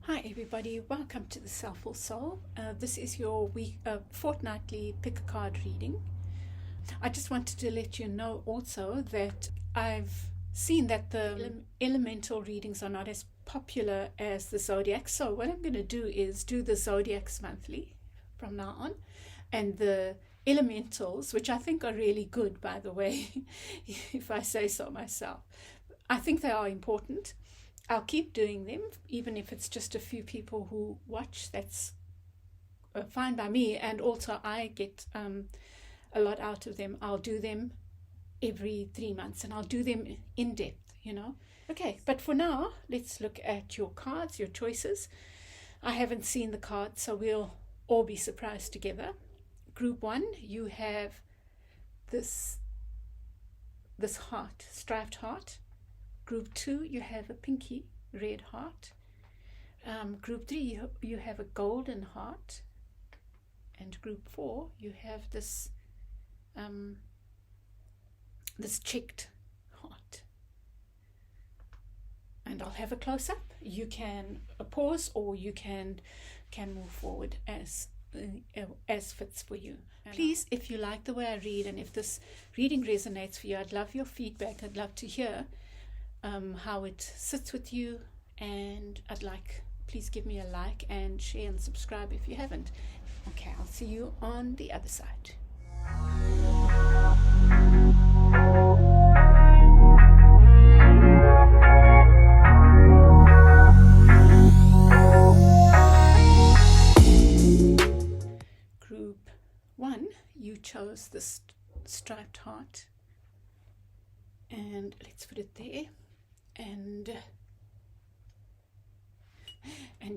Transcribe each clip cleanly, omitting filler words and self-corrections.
Hi everybody, welcome to the Soulful Soul. This is your fortnightly pick a card reading. I just wanted to let you know also that I've seen that the elemental readings are not as popular as the zodiac. So what I'm going to do is do the zodiacs monthly from now on, and the elementals, which I think are really good, by the way, if I say so myself. I think they are important. I'll keep doing them, even if it's just a few people who watch. That's fine by me, and also I get a lot out of them. I'll do them every 3 months, and I'll do them in depth, Okay, but for now, let's look at your cards, your choices. I haven't seen the cards, so we'll all be surprised together. Group 1, you have this heart, striped heart. Group 2, you have a pinky red heart. Group 3, you have a golden heart. And group 4, you have this checked heart. And I'll have a close-up. You can pause, or you can move forward as fits for you. Please, if you like the way I read, and if this reading resonates for you, I'd love your feedback. I'd love to hear how it sits with you, and please give me a like and share and subscribe if you haven't. Okay, I'll see you on the other side. Group 1, you chose the striped heart, and let's put it there. And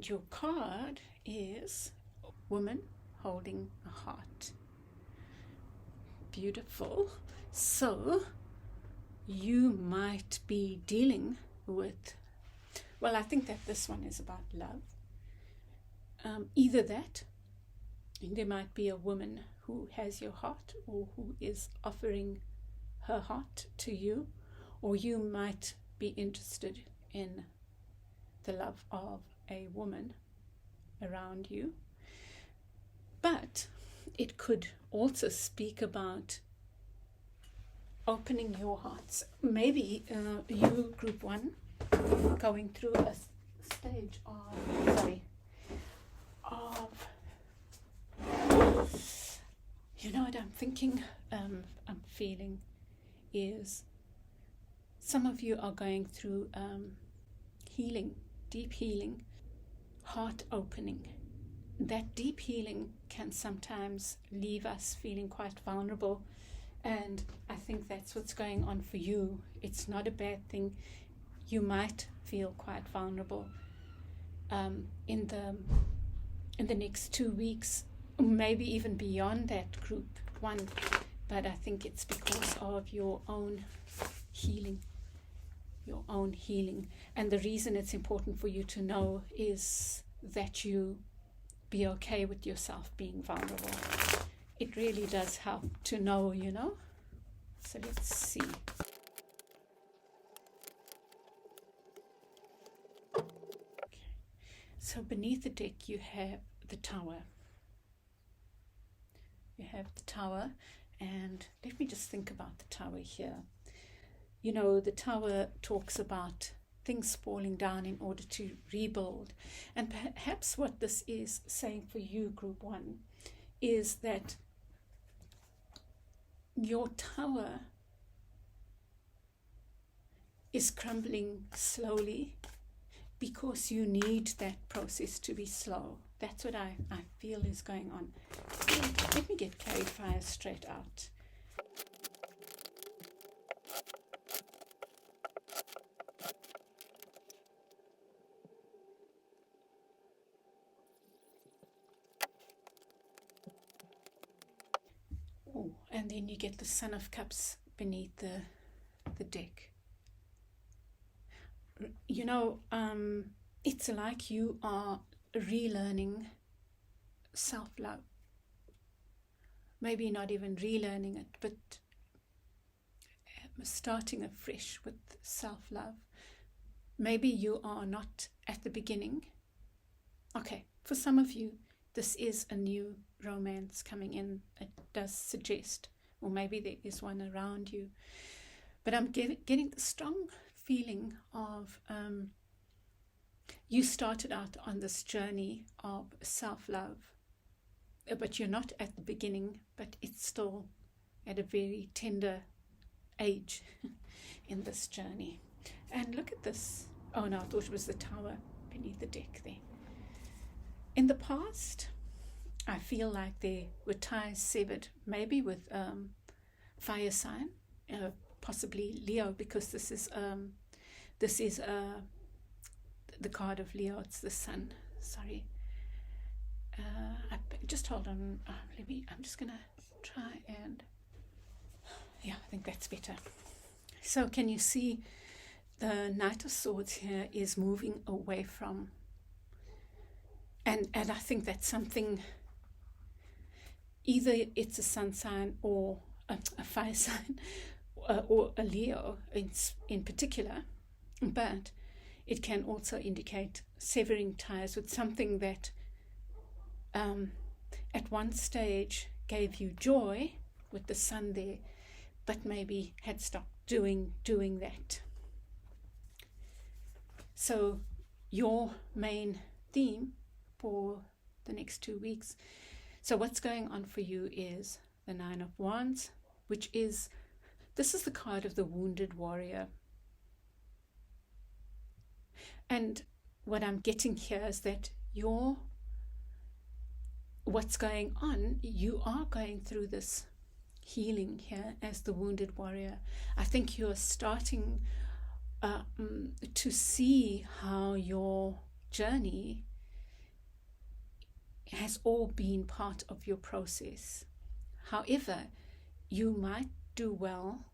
your card is woman holding a heart. Beautiful. So you might be dealing with, well, I think that this one is about love. Either that, there might be a woman who has your heart, or who is offering her heart to you, or you might be interested in the love of a woman around you. But it could also speak about opening your hearts. Maybe you, group 1, going through a stage of what I'm thinking, I'm feeling is some of you are going through healing, deep healing, heart opening. That deep healing can sometimes leave us feeling quite vulnerable, and I think that's what's going on for you. It's not a bad thing. You might feel quite vulnerable in the next 2 weeks, maybe even beyond that, group 1. But I think it's because of your own healing. And the reason it's important for you to know is that you be okay with yourself being vulnerable. It really does help to know, So let's see. Okay. So beneath the deck you have the Tower. And let me just think about the Tower here. The Tower talks about things falling down in order to rebuild. And perhaps what this is saying for you, group 1, is that your tower is crumbling slowly because you need that process to be slow. That's what I feel is going on. Let me get clarifier straight out. Oh, and then you get the Son of Cups beneath the deck. It's like you are relearning self-love. Maybe not even relearning it, but starting afresh with self-love. Maybe you are not at the beginning, Okay, for some of you, this is a new romance coming in. It does suggest, or maybe there is one around you. But I'm getting the strong feeling of you started out on this journey of self-love, but you're not at the beginning, but it's still at a very tender age in this journey. And look at this. Oh no, I thought it was the tower beneath the deck there. In the past, I feel like there were ties severed, maybe with fire sign, possibly Leo, because this is the card of Leo. It's the sun. Sorry. Just hold on. I'm just gonna try and. Yeah, I think that's better. So, can you see the Knight of Swords here is moving away from, and I think that's something. Either it's a sun sign or a fire sign, or a Leo in particular, but it can also indicate severing ties with something that at one stage gave you joy with the sun there, but maybe had stopped doing that. So your main theme for the next 2 weeks, so what's going on for you is the Nine of Wands, which is, this is the card of the wounded warrior. And what I'm getting here is that what's going on, you are going through this healing here as the wounded warrior. I think you're starting to see how your journey has all been part of your process. However, you might do well.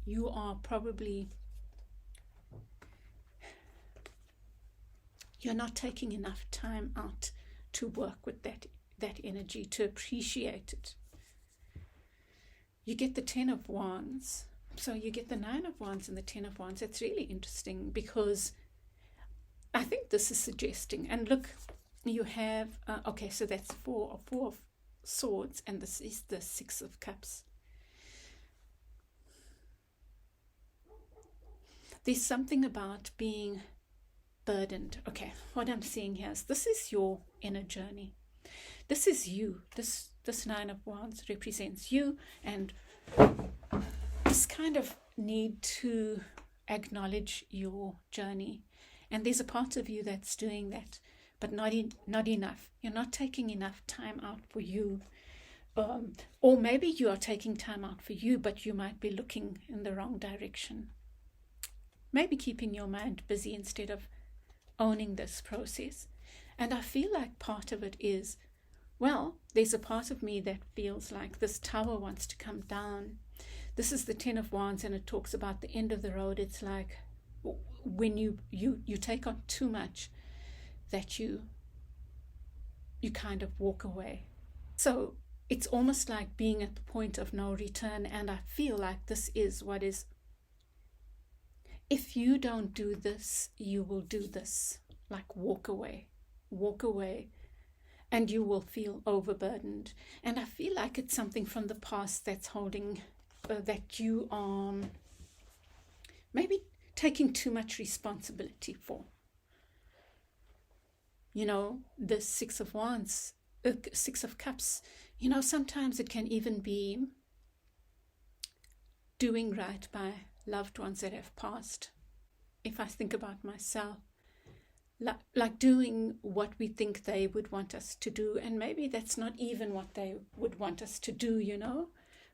You are probably, you're not taking enough time out to work with that energy, to appreciate it. You get the Ten of Wands. So you get the Nine of Wands and the Ten of Wands. It's really interesting because I think this is suggesting, and look, you have, okay, so that's four of Swords, and this is the Six of Cups. There's something about being burdened. Okay, what I'm seeing here is this is your inner journey. This is you. This Nine of Wands represents you, and this kind of need to acknowledge your journey. And there's a part of you that's doing that, but not enough. You're not taking enough time out for you. Or maybe you are taking time out for you, but you might be looking in the wrong direction. Maybe keeping your mind busy instead of owning this process. And I feel like part of it is, well, there's a part of me that feels like this tower wants to come down. This is the Ten of Wands, and it talks about the end of the road. It's like when you take on too much, that you kind of walk away. So it's almost like being at the point of no return, and I feel like this is what is, if you don't do this, you will do this. Like walk away, and you will feel overburdened. And I feel like it's something from the past that's holding, that you are maybe taking too much responsibility for. You know, the Six of Wands, Six of Cups, you know, sometimes it can even be doing right by loved ones that have passed. If I think about myself, like doing what we think they would want us to do, and maybe that's not even what they would want us to do, you know,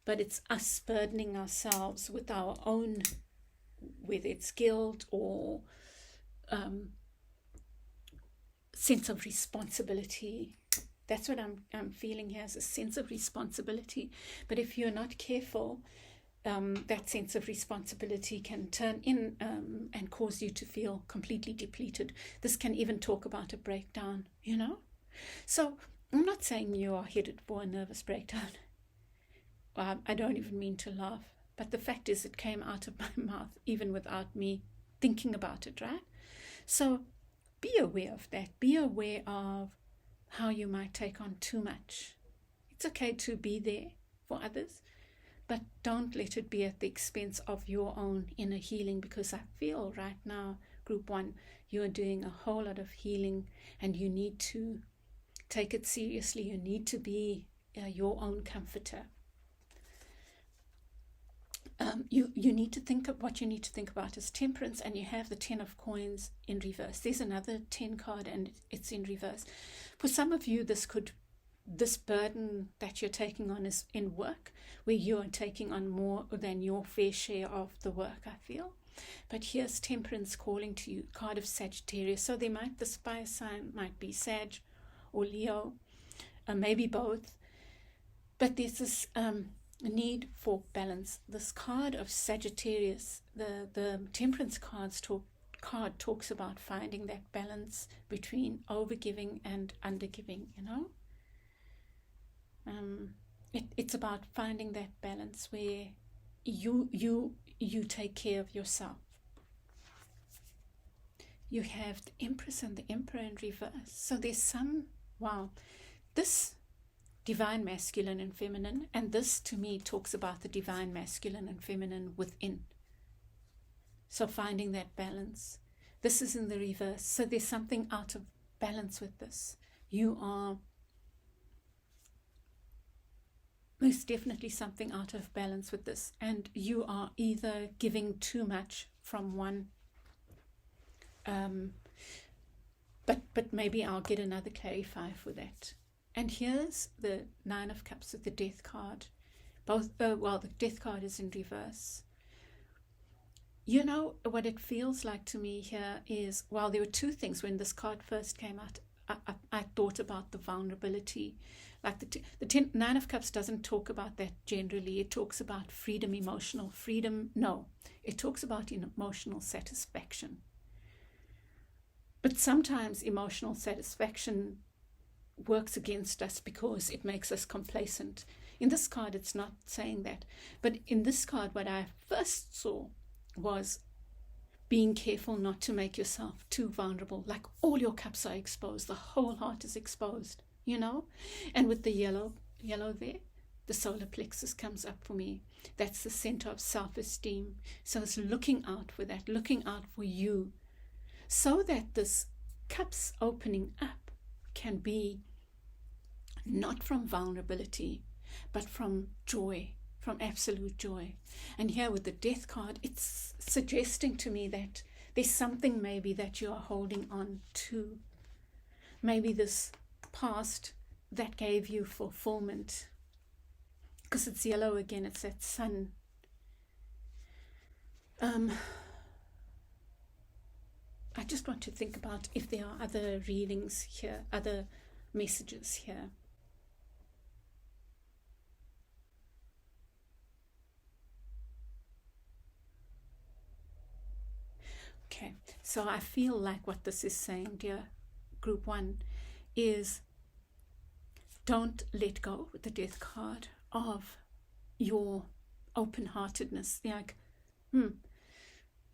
but it's us burdening ourselves with our own, whether it's guilt or sense of responsibility. That's what I'm feeling here, as a sense of responsibility. But if you're not careful, that sense of responsibility can turn in and cause you to feel completely depleted. This can even talk about a breakdown, you know. So I'm not saying you are headed for a nervous breakdown. I don't even mean to laugh, but the fact is it came out of my mouth even without me thinking about it, right? So be aware of that. Be aware of how you might take on too much. It's okay to be there for others, but don't let it be at the expense of your own inner healing, because I feel right now, group 1, you are doing a whole lot of healing, and you need to take it seriously. You need to be your own comforter. You need to think of what you need to think about is temperance, and you have the 10 of coins in reverse. There's another 10 card and it's in reverse. For some of you, this burden that you're taking on is in work, where you are taking on more than your fair share of the work, I feel. But here's temperance calling to you, card of Sagittarius. So the fire sign might be Sag or Leo, maybe both. But there's this need for balance. This card of Sagittarius, the temperance card talks about finding that balance between overgiving and undergiving, it's about finding that balance where you take care of yourself. You have the Empress and the Emperor in reverse. So there's this divine masculine and feminine, and this to me talks about the divine masculine and feminine within. So finding that balance. This is in the reverse. So there's something out of balance with this. You are most definitely something out of balance with this, and you are either giving too much from one, but maybe I'll get another clarifier for that. And here's the 9 of Cups with the Death card. The Death card is in reverse. You know what it feels like to me here is, there were two things when this card first came out. I thought about the vulnerability. Like the 9 of Cups doesn't talk about that generally. It talks about freedom, emotional freedom. No, it talks about emotional satisfaction. But sometimes emotional satisfaction works against us because it makes us complacent. In this card, it's not saying that. But in this card, what I first saw was being careful not to make yourself too vulnerable. Like all your cups are exposed. The whole heart is exposed, And with the yellow there, the solar plexus comes up for me. That's the center of self-esteem. So it's looking out for that, looking out for you, so that this cups opening up can be not from vulnerability, but from joy, from absolute joy. And here with the Death card, it's suggesting to me that there's something maybe that you are holding on to. Maybe this past that gave you fulfillment. Because it's yellow again, it's that sun. I just want to think about if there are other readings here, other messages here. Okay, so I feel like what this is saying, dear group 1, is don't let go with the Death card of your open-heartedness.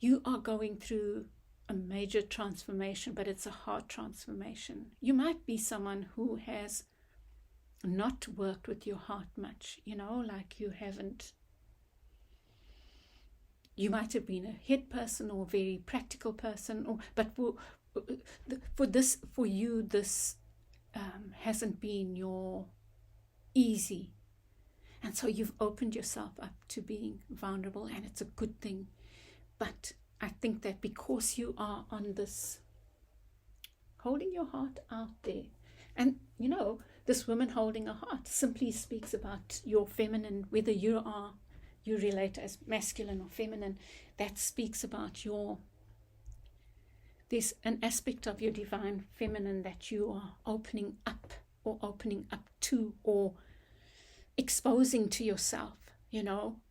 You are going through a major transformation, but it's a heart transformation. You might be someone who has not worked with your heart much, like you might have been a head person or a very practical person, but for you, this hasn't been your easy. And so you've opened yourself up to being vulnerable, and it's a good thing. But I think that because you are on this, holding your heart out there, and this woman holding a heart simply speaks about your feminine, whether you relate as masculine or feminine, that speaks about there's an aspect of your divine feminine that you are opening up to, or exposing to yourself,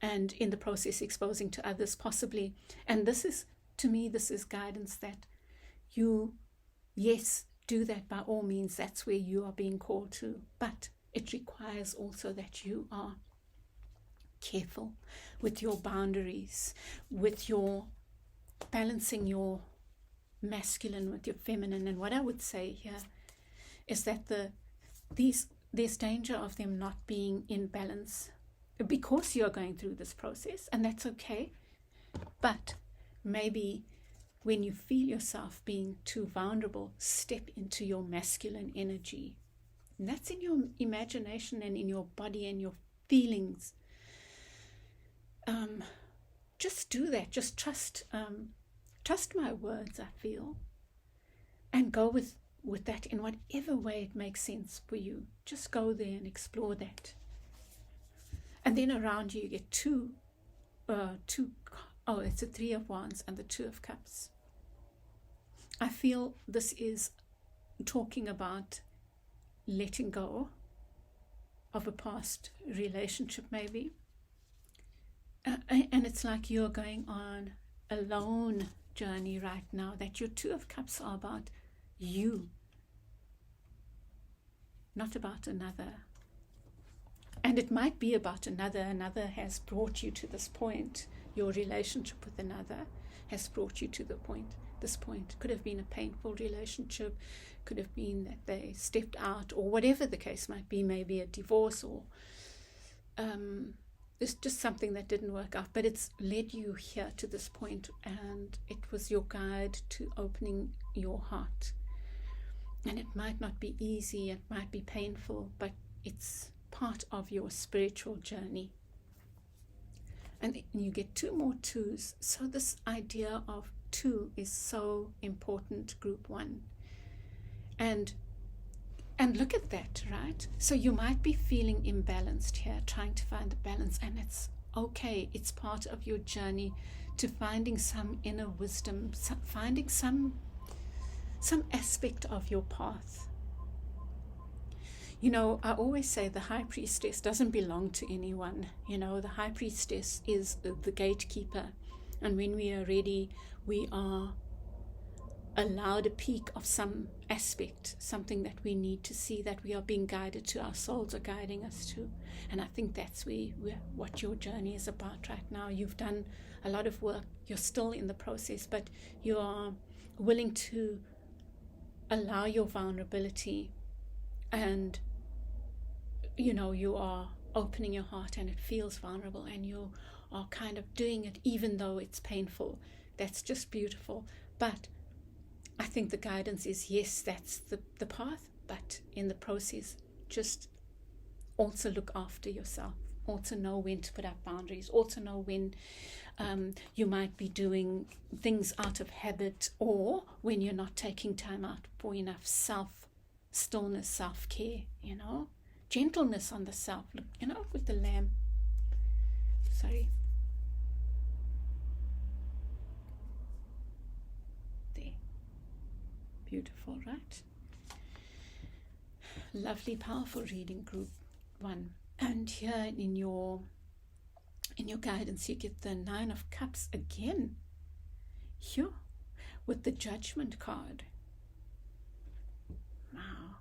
and in the process exposing to others possibly. And this is, to me, this is guidance that you, yes, do that by all means. That's where you are being called to. But it requires also that you are careful with your boundaries, with your balancing your masculine with your feminine. And what I would say here is that there's danger of them not being in balance because you're going through this process, and that's okay. But maybe when you feel yourself being too vulnerable, step into your masculine energy. And that's in your imagination and in your body and your feelings. Just do that. Just trust my words, I feel. And go with that in whatever way it makes sense for you. Just go there and explore that. And then around you get it's a 3 of Wands and the 2 of Cups. I feel this is talking about letting go of a past relationship, maybe. And it's like you're going on a lone journey right now, that your 2 of Cups are about you, not about another. And it might be about another has brought you to this point. Your relationship with another has brought you to this point. Could have been a painful relationship, could have been that they stepped out, or whatever the case might be, maybe a divorce, or it's just something that didn't work out, but it's led you here to this point, and it was your guide to opening your heart. And it might not be easy, it might be painful, but it's part of your spiritual journey. And you get 2 more 2s. So this idea of 2 is so important, group 1. And look at that, right? So you might be feeling imbalanced here, trying to find a balance, and it's okay. It's part of your journey to finding some inner wisdom, finding some aspect of your path. You know, I always say the high priestess doesn't belong to anyone. You know, the high priestess is the gatekeeper. And when we are ready, we are allowed a peek of some aspect, something that we need to see, that we are being guided to, our souls are guiding us to. And I think that's what your journey is about right now. You've done a lot of work. You're still in the process, but you are willing to allow your vulnerability, and you are opening your heart, and it feels vulnerable, and you are kind of doing it even though it's painful. That's just beautiful. But I think the guidance is, yes, that's the path, but in the process, just also look after yourself. Also know when to put up boundaries. Also know when you might be doing things out of habit, or when you're not taking time out for enough stillness, self-care, gentleness on the self, with the lamb. Sorry. There. Beautiful, right? Lovely, powerful reading, group 1. And here in your guidance, you get the 9 of Cups again. Here, with the Judgment card. Wow.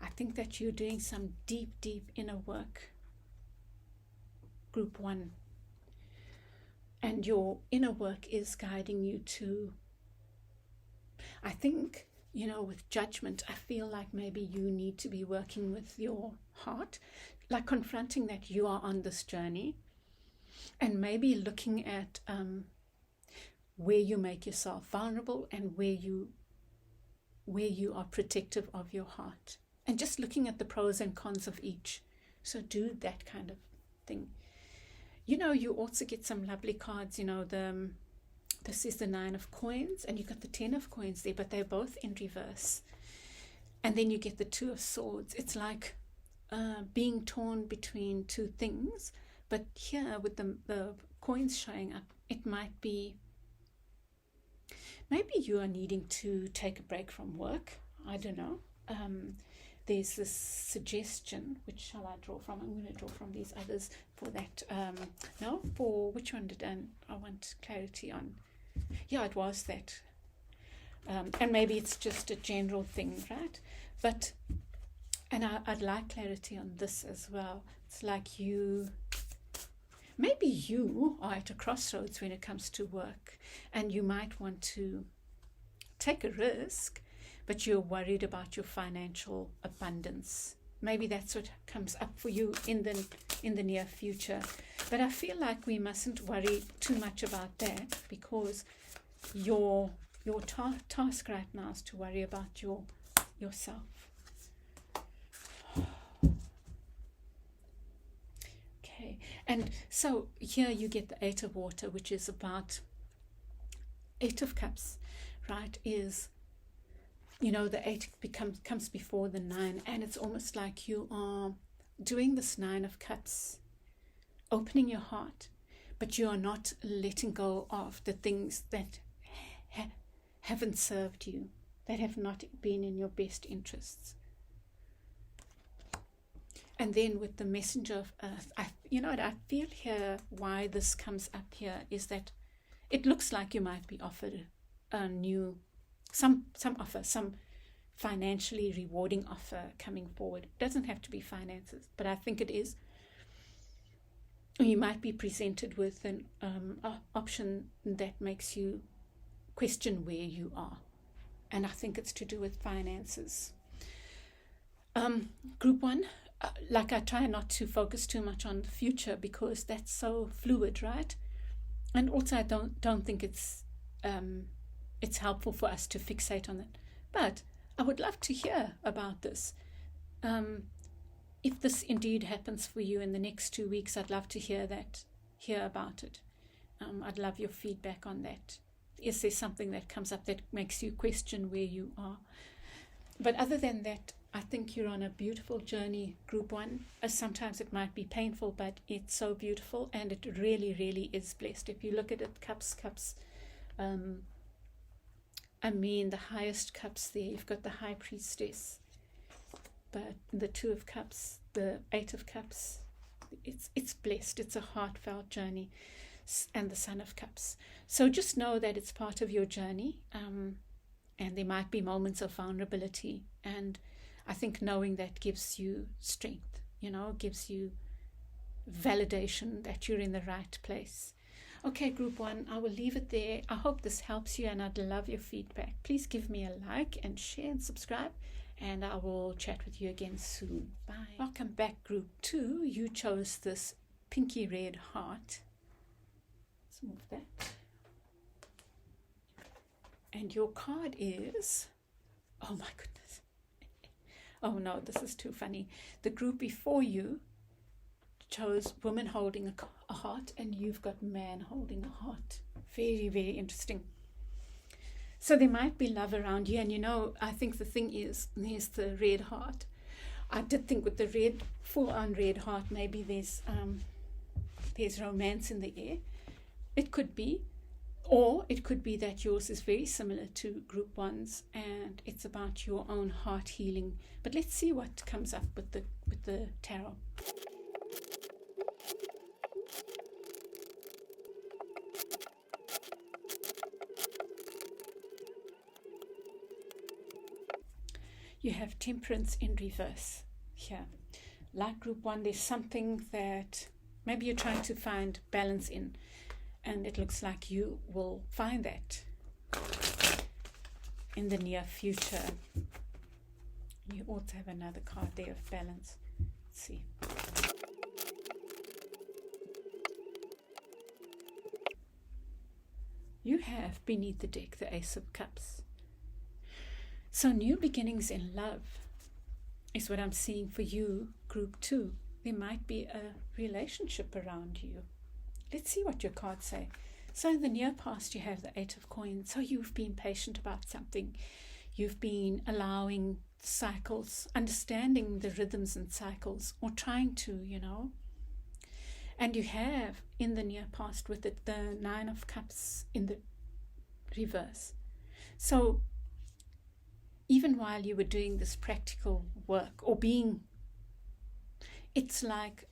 I think that you're doing some deep, deep inner work, group 1. And your inner work is guiding you to, I think, with Judgment, I feel like maybe you need to be working with your heart, like confronting that you are on this journey, and maybe looking at where you make yourself vulnerable and where you are protective of your heart, and just looking at the pros and cons of each. So do that kind of thing. You also get some lovely cards. This is the 9 of Coins, and you got the 10 of Coins there, but they're both in reverse. And then you get the 2 of Swords. It's like being torn between 2 things, but here with the coins showing up, it might be, maybe you are needing to take a break from work. I don't know. There's this suggestion. Which shall I draw from? I'm going to draw from these others for that. For which one did I want clarity on? Yeah, it was that. And maybe it's just a general thing, right? But, and I'd like clarity on this as well. It's like maybe you are at a crossroads when it comes to work, and you might want to take a risk, but you're worried about your financial abundance. Maybe that's what comes up for you in the near future. But I feel like we mustn't worry too much about that, because your task right now is to worry about yourself. Okay, and so here you get the Eight of Water, which is about Eight of Cups, right? Is, the eight comes before the nine, and it's almost like you are doing this Nine of Cups, opening your heart, but you are not letting go of the things that haven't served you, that have not been in your best interests. And then with the Messenger of Earth, I feel here why this comes up here is that it looks like you might be offered a new some offer, some financially rewarding offer coming forward. It doesn't have to be finances, but I think it is. You might be presented with an option that makes you question where you are, and I think it's to do with finances. Group 1, like I try not to focus too much on the future because that's so fluid, right? And also I don't think it's helpful for us to fixate on it. But I would love to hear about this. If this indeed happens for you in the next 2 weeks, I'd love to hear about it. I'd love your feedback on that. Is there something that comes up that makes you question where you are? But other than that, I think you're on a beautiful journey, Group 1. Sometimes it might be painful, but it's so beautiful, and it really, really is blessed. If you look at it, cups, the highest cups there, you've got the High Priestess, but the Two of Cups, the Eight of Cups, it's blessed. It's a heartfelt journey, and the Sun of Cups. So just know that it's part of your journey, and there might be moments of vulnerability, and I think knowing that gives you strength, gives you validation that you're in the right place. Okay, Group 1, I will leave it there. I hope this helps you, and I'd love your feedback. Please give me a like and share and subscribe, and I will chat with you again soon. Bye. Welcome back, Group 2. You chose this pinky red heart. Let's move that. And your card is, oh my goodness. Oh no, this is too funny. The group before you chose woman holding a heart, and you've got man holding a heart. Very, very interesting. So there might be love around you, and I think the thing is, there's the red heart. I did think with the red, full-on red heart, maybe there's romance in the air. It could be, or it could be that yours is very similar to Group 1's, and it's about your own heart healing. But let's see what comes up with the tarot. You have Temperance in reverse here. Like Group 1, there's something that maybe you're trying to find balance in, and it looks like you will find that in the near future. You also have another card there of balance. Let's see. You have beneath the deck the Ace of Cups. So new beginnings in love is what I'm seeing for you, Group 2. There might be a relationship around you. Let's see what your cards say. So in the near past, you have the Eight of Coins. So you've been patient about something. You've been allowing cycles, understanding the rhythms and cycles, or trying to, And you have in the near past with it the Nine of Cups in the reverse. So even while you were doing this practical work or it's like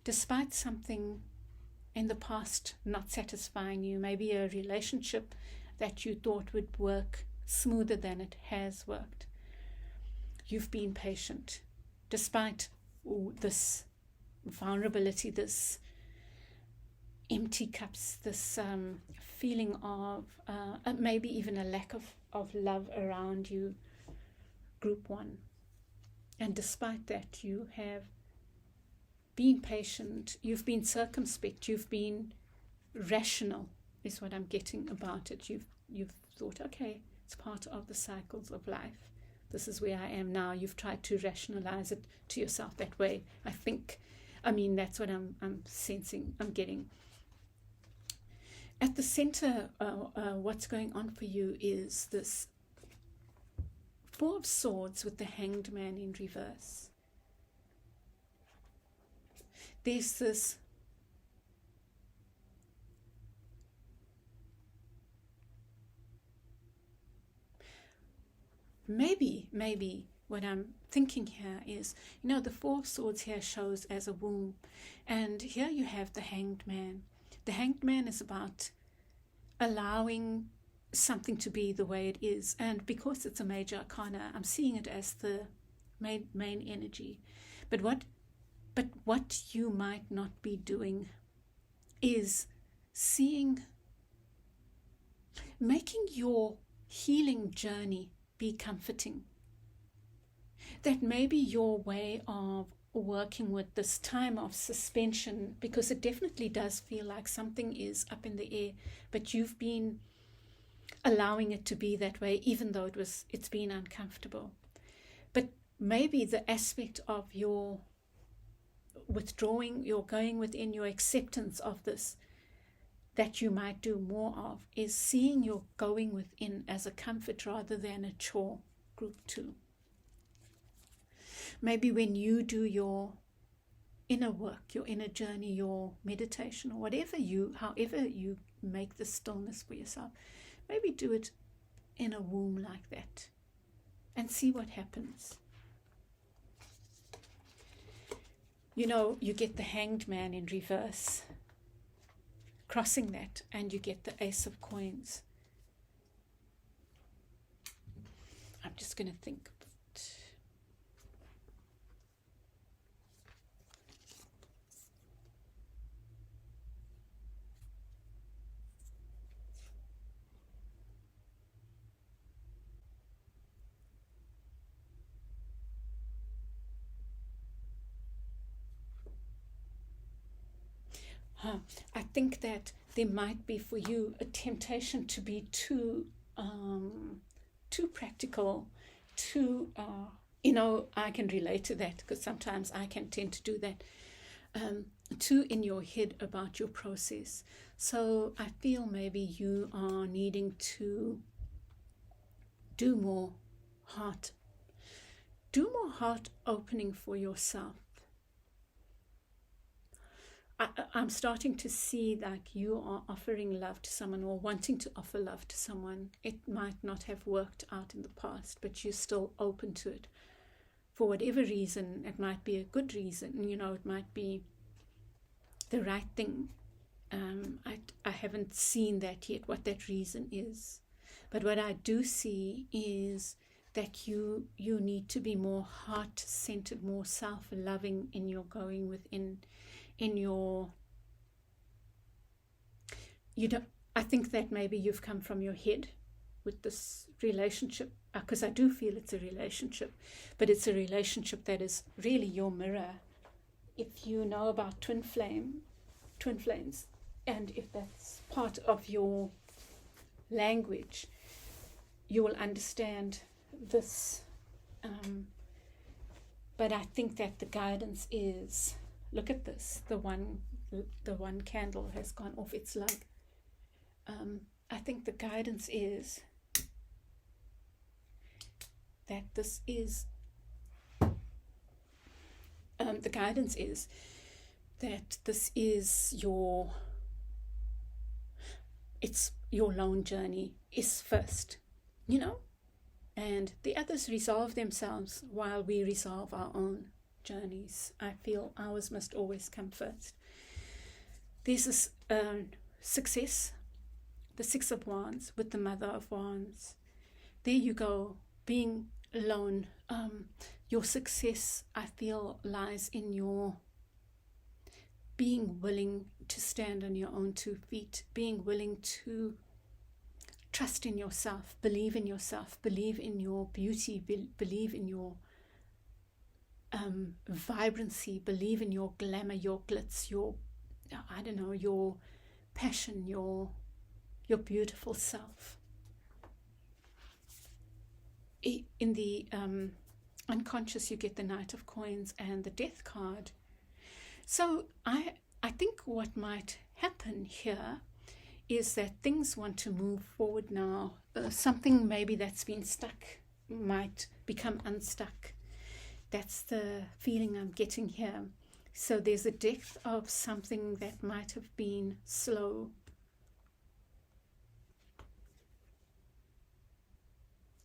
despite something in the past not satisfying you, maybe a relationship that you thought would work smoother than it has worked, you've been patient despite this vulnerability, this empty cups, this feeling of maybe even a lack of love around you, group one. And despite that, you have been patient, you've been circumspect, you've been rational, is what I'm getting about it. You've thought, okay, it's part of the cycles of life. This is where I am now. You've tried to rationalize it to yourself that way, I think. I mean, that's what I'm sensing, I'm getting. At the center, what's going on for you is this Four of Swords with the Hanged Man in reverse. There's this maybe what I'm thinking here is, the Four of Swords here shows as a womb, and here you have the Hanged Man. The Hanged Man is about allowing something to be the way it is, and because it's a major arcana, I'm seeing it as the main energy. But what you might not be doing is making your healing journey be comforting. That may be your way of working with this time of suspension, because it definitely does feel like something is up in the air, but you've been allowing it to be that way, even though it's been uncomfortable. But maybe the aspect of your withdrawing, your going within, your acceptance of this, that you might do more of, is seeing your going within as a comfort rather than a chore, group two. Maybe when you do your inner work, your inner journey, your meditation, or however you make the stillness for yourself, maybe do it in a womb like that and see what happens. You get the Hanged Man in reverse, crossing that, and you get the Ace of Coins. I'm just going to think. I think that there might be for you a temptation to be too practical, I can relate to that, because sometimes I can tend to do that, too in your head about your process. So I feel maybe you are needing to do more heart opening for yourself. I'm starting to see like you are offering love to someone, or wanting to offer love to someone. It might not have worked out in the past, but you're still open to it. For whatever reason, it might be a good reason, it might be the right thing. I haven't seen that yet, what that reason is. But what I do see is that you need to be more heart-centered, more self-loving in your going within. I think that maybe you've come from your head with this relationship, because I do feel it's a relationship, but it's a relationship that is really your mirror. If you know about twin flames, and if that's part of your language, you will understand this. But I think that the guidance is, look at this, the one candle has gone off its lug. I think the guidance is that this is your lone journey is first, and the others resolve themselves while we resolve our own journeys. I feel ours must always come first. There's this success, the Six of Wands with the Mother of Wands. There you go, being alone. Your success, I feel, lies in your being willing to stand on your own 2 feet, being willing to trust in yourself, believe in your beauty, believe in your vibrancy, believe in your glamour, your glitz, your, I don't know, your passion, your beautiful self. In the unconscious, you get the Knight of Coins and the Death card. So I think what might happen here is that things want to move forward now. Something maybe that's been stuck might become unstuck. That's the feeling I'm getting here. So there's a depth of something that might have been slow.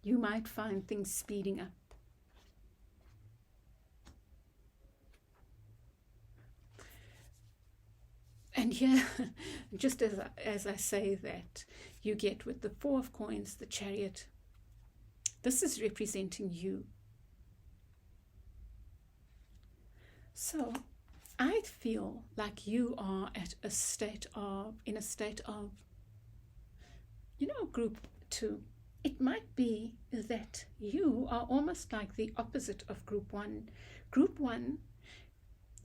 You might find things speeding up. And here, just as I say that, you get with the 4 of Coins, the Chariot. This is representing you. So I feel like you are in a state of, group 2. It might be that you are almost like the opposite of group 1. Group 1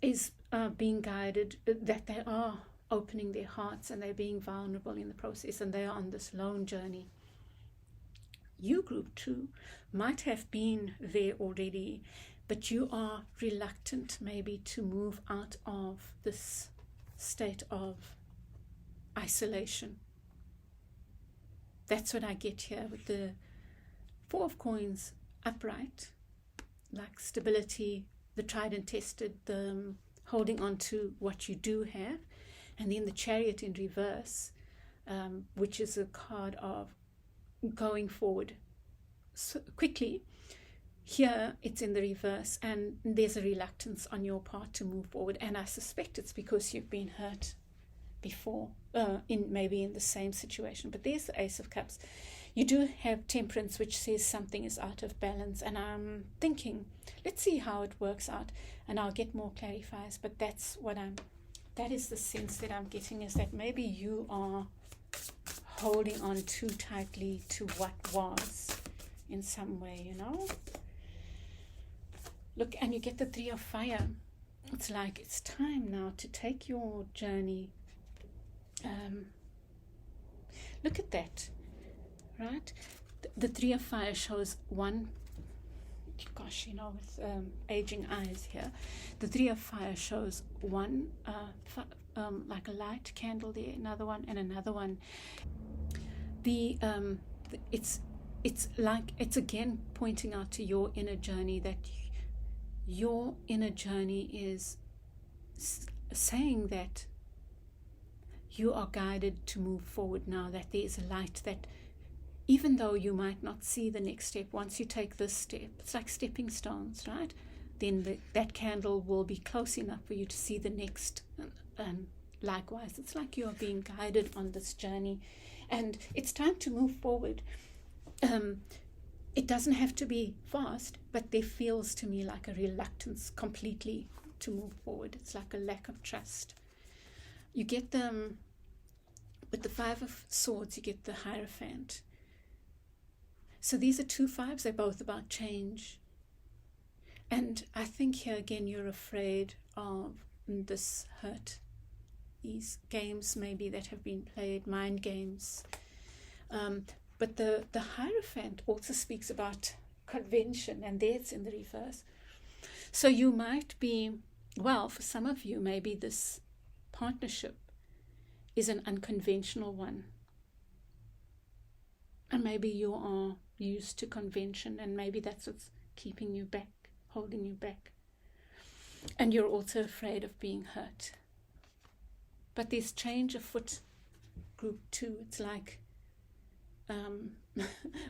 is being guided, that they are opening their hearts and they're being vulnerable in the process, and they are on this lone journey. You, group 2, might have been there already, but you are reluctant maybe to move out of this state of isolation. That's what I get here with the 4 of Coins upright, like stability, the tried and tested, the holding on to what you do have, and then the Chariot in reverse, which is a card of going forward so quickly. Here it's in the reverse, and there's a reluctance on your part to move forward, and I suspect it's because you've been hurt before, maybe in the same situation. But there's the Ace of Cups. You do have Temperance, which says something is out of balance, and I'm thinking, let's see how it works out, and I'll get more clarifiers. But that is the sense that I'm getting, is that maybe you are holding on too tightly to what was in some way, Look, and you get the 3 of Fire. It's like it's time now to take your journey. Look at that, right? The 3 of Fire shows one, gosh, with aging eyes here. The 3 of Fire shows one, like a light candle there, another one, and another one. It's like, it's again pointing out to your inner journey, that your inner journey is saying that you are guided to move forward now, that there is a light, that even though you might not see the next step, once you take this step, it's like stepping stones, right? Then that candle will be close enough for you to see the next. And likewise, it's like you are being guided on this journey, and it's time to move forward. It doesn't have to be fast, but there feels to me like a reluctance completely to move forward. It's like a lack of trust. You get them with the 5 of Swords, you get the Hierophant. So these are 2 5s, they're both about change. And I think here again, you're afraid of this hurt, these games maybe that have been played, mind games. But the Hierophant also speaks about convention, and there it's in the reverse. So you might be, well, for some of you, maybe this partnership is an unconventional one. And maybe you are used to convention, and maybe that's what's keeping you back, holding you back. And you're also afraid of being hurt. But there's change afoot, group 2. It's like,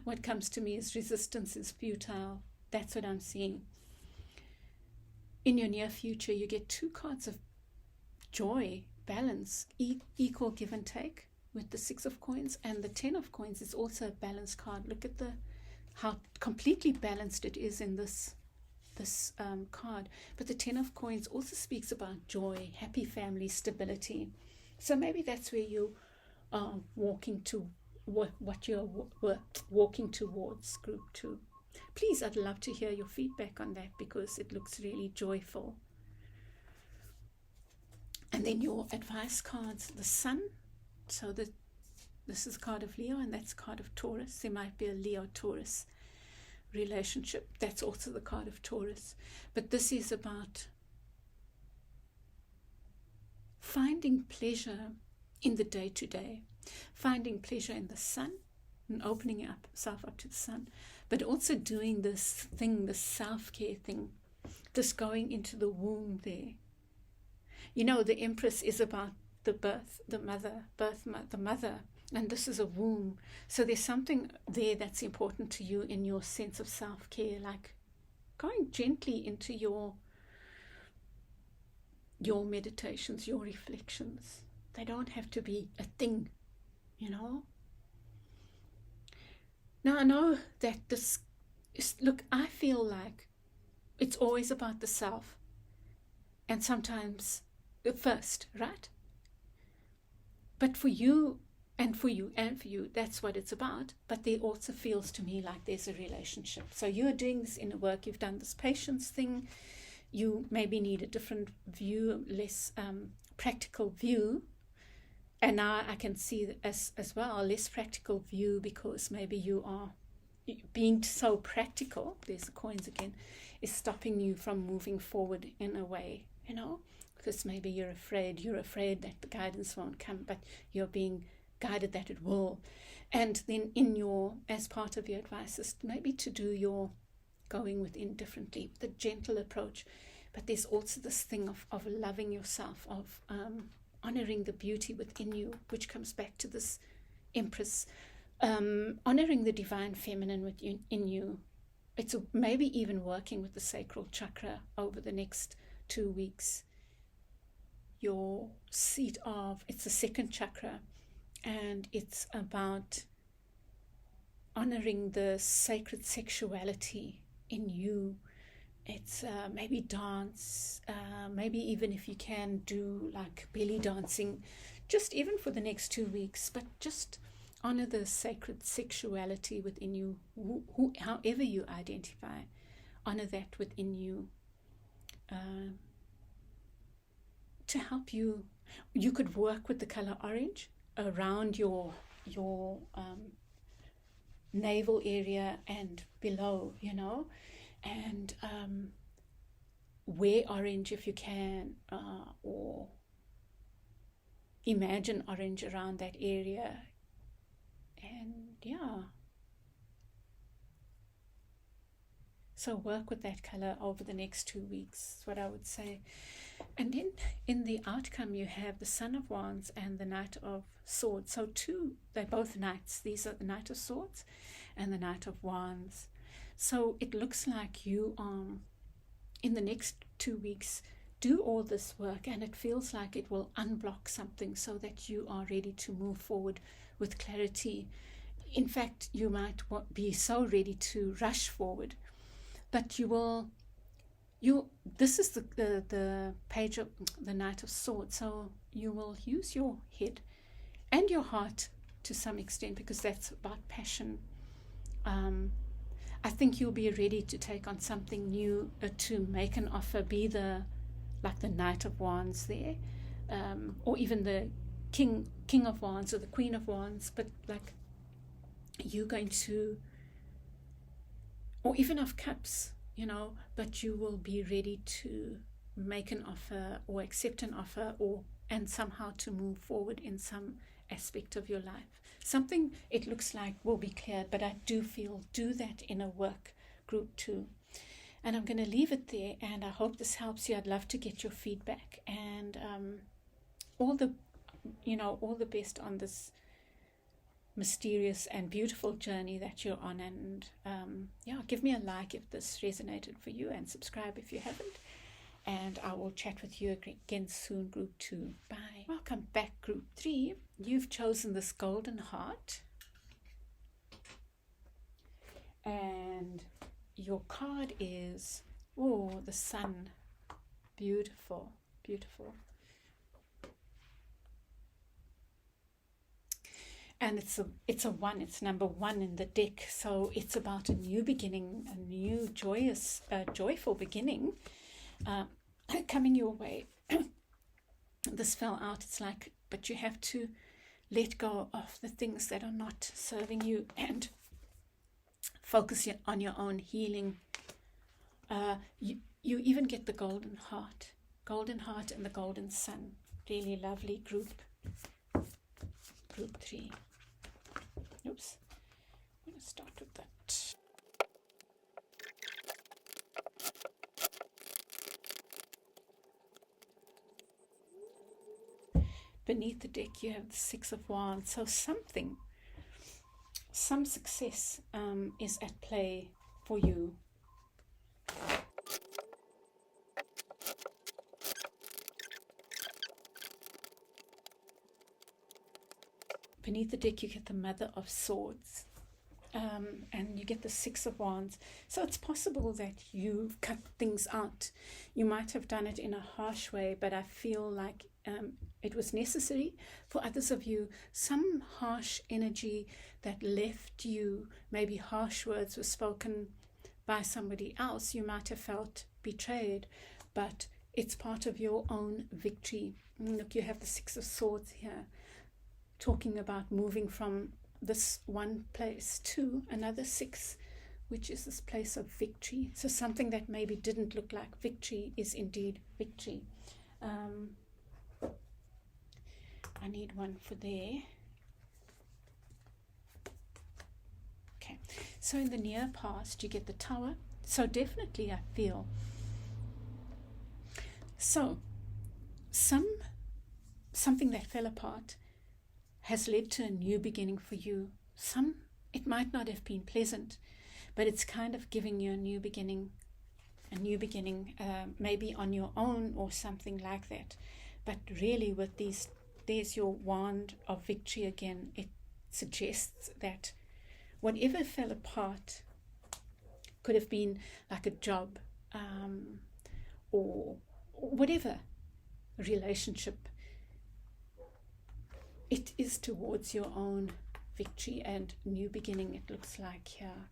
what comes to me is resistance is futile. That's what I'm seeing. In your near future, you get 2 cards of joy, balance, equal give and take, with the 6 of Coins, and the 10 of Coins is also a balance card. Look at how completely balanced it is in this this card. But the Ten of Coins also speaks about joy, happy family, stability. So maybe that's where you are walking to, what you're walking towards, group 2. Please, I'd love to hear your feedback on that, because it looks really joyful. And then your advice cards, the Sun. So this is a card of Leo, and that's a card of Taurus. There might be a Leo-Taurus relationship. That's also the card of Taurus. But this is about finding pleasure in the day-to-day, finding pleasure in the sun and opening yourself up to the sun, but also doing this thing, this self-care thing, this going into the womb there. You know, the Empress is about the birth, the mother, the mother, and this is a womb. So there's something there that's important to you in your sense of self-care, like going gently into your meditations, your reflections. They don't have to be a thing, you know. Now, I know that this is, look, I feel like it's always about the self, and sometimes first, right? But for you, and for you, and for you, that's what it's about. But there also feels to me like there's a relationship. So you're doing this inner work, you've done this patience thing, you maybe need a different view, less practical view. And now I can see as well, less practical view, because maybe you are being so practical, there's the coins again, is stopping you from moving forward in a way, you know, because maybe you're afraid that the guidance won't come, but you're being guided that it will. And then as part of your advice is maybe to do your going within differently, the gentle approach. But there's also this thing of loving yourself, of honoring the beauty within you, which comes back to this Empress, honoring the divine feminine within you. It's maybe even working with the sacral chakra over the next 2 weeks. Your seat of, it's the second chakra, and it's about honoring the sacred sexuality in you. It's maybe dance, maybe even if you can do like belly dancing, just even for the next 2 weeks, but just honor the sacred sexuality within you, however you identify, honor that within you, to help you. You could work with the color orange around your navel area and below, you know, and wear orange if you can, or imagine orange around that area. And yeah, so work with that color over the next 2 weeks, is what I would say. And then in the outcome you have the Son of Wands and the Knight of Swords. So they're both knights. These are the Knight of Swords and the Knight of Wands. So it looks like you in the next 2 weeks do all this work, and it feels like it will unblock something so that you are ready to move forward with clarity. In fact, you might be so ready to rush forward, but this is the page of the Knight of Swords, so you will use your head and your heart to some extent, because that's about passion. I think you'll be ready to take on something new, to make an offer, be like the Knight of Wands there, or even the King of Wands or the Queen of Wands, but like you're going to, or even of Cups, you know, but you will be ready to make an offer or accept an offer, and somehow to move forward in some aspect of your life. Something, it looks like, will be cleared, but I do feel do that in a work group too. And I'm going to leave it there, and I hope this helps you. I'd love to get your feedback, and all the best on this mysterious and beautiful journey that you're on. And give me a like if this resonated for you, and subscribe if you haven't. And I will chat with you again soon, group 2. Bye. Welcome back, group 3. You've chosen this golden heart, and your card is Oh, the sun. Beautiful, beautiful. And it's a one. It's number one in the deck. So it's about a new beginning, a new joyful beginning coming your way. This fell out. It's like, but you have to let go of the things that are not serving you and focus on your own healing. You even get the golden heart and the golden sun. Really lovely group 3. Oops, I'm going to start with that. Beneath the deck you have the 6 of Wands. So some success is at play for you. Beneath the deck you get the Mother of Swords, and you get the 6 of Wands. So it's possible that you've cut things out. You might have done it in a harsh way, but I feel like it was necessary. For others of you, some harsh energy that left you, maybe harsh words were spoken by somebody else. You might have felt betrayed, but it's part of your own victory. Look, you have the 6 of Swords here, talking about moving from this one place to another 6, which is this place of victory. So something that maybe didn't look like victory is indeed victory. I need one for there. Okay, so in the near past you get the Tower. So definitely I feel something that fell apart has led to a new beginning for you. It might not have been pleasant, but it's kind of giving you a new beginning, maybe on your own or something like that. But really with these, there's your wand of victory again. It suggests that whatever fell apart could have been like a job or whatever relationship. It is towards your own victory and new beginning, it looks like here.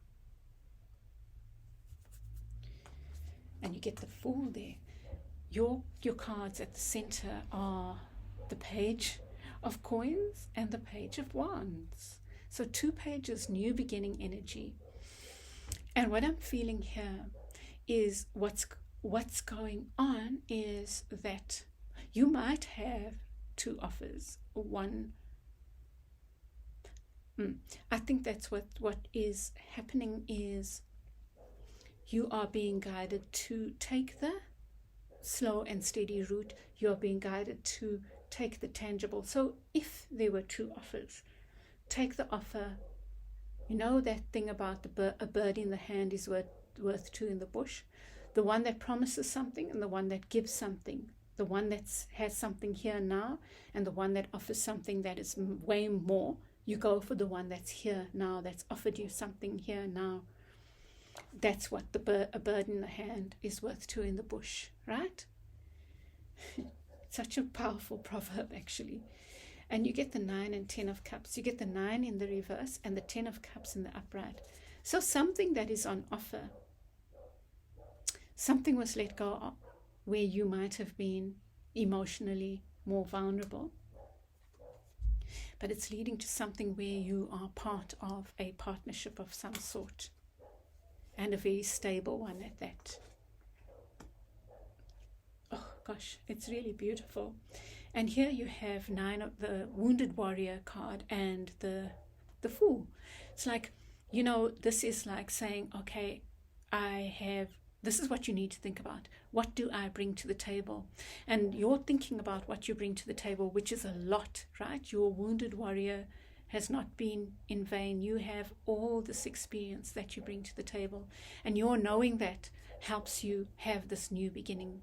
And you get the Fool there. Your cards at the center are the Page of Coins and the Page of Wands. So 2 pages, new beginning energy. And what I'm feeling here is what's going on is that you might have 2 offers. One, I think that's what is happening is you are being guided to take the slow and steady route. You are being guided to take the tangible. So if there were 2 offers, take the offer. You know that thing about a bird in the hand is worth 2 in the bush. The one that promises something and the one that gives something. The one that has something here now and the one that offers something that is way more. You go for the one that's here now, that's offered you something here now. That's what a bird in the hand is worth 2 in the bush, right? Such a powerful proverb, actually. And you get the 9 and 10 of Cups. You get the 9 in the reverse and the 10 of Cups in the upright. So something that is on offer. Something was let go of where you might have been emotionally more vulnerable. But it's leading to something where you are part of a partnership of some sort. And a very stable one at that. Oh gosh, it's really beautiful. And here you have 9 of the Wounded Warrior card and the Fool. It's like, this is like saying, okay, this is what you need to think about. What do I bring to the table? And you're thinking about what you bring to the table, which is a lot, right? Your Wounded Warrior has not been in vain. You have all this experience that you bring to the table. And your knowing that helps you have this new beginning.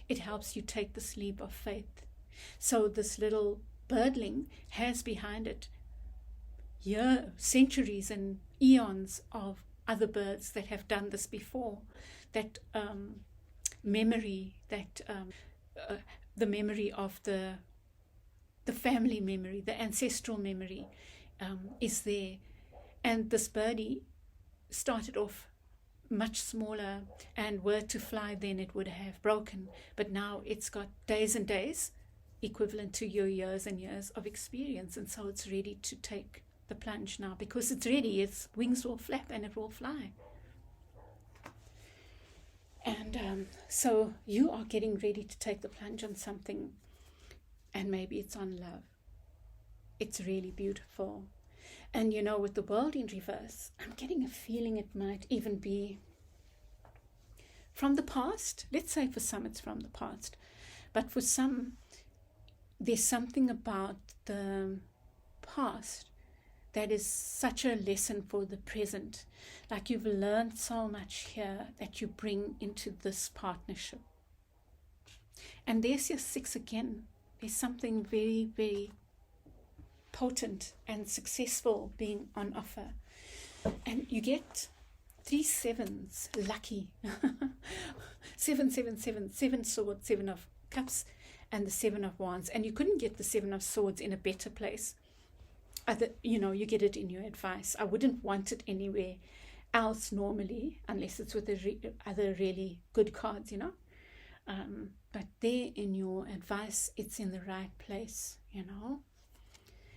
It helps you take this leap of faith. So this little birdling has behind it centuries and eons of other birds that have done this before, that memory, that the memory of the family memory, the ancestral memory is there. And this birdie started off much smaller, and were to fly then it would have broken, but now it's got days and days equivalent to your years and years of experience, and so it's ready to take the plunge now, because it's ready. Its wings will flap and it will fly. And so you are getting ready to take the plunge on something, and maybe it's on love. It's really beautiful. And you know, with the world in reverse, I'm getting a feeling it might even be from the past. Let's say for some it's from the past, but for some there's something about the past that is such a lesson for the present. Like you've learned so much here that you bring into this partnership. And there's your 6 again. There's something very, very potent and successful being on offer. And you get 3 sevens, lucky. 7, 7, 7, 7 swords, 7 of cups, and the 7 of wands. And you couldn't get the 7 of swords in a better place. You get it in your advice. I wouldn't want it anywhere else normally, unless it's with other really good cards, but there in your advice, it's in the right place,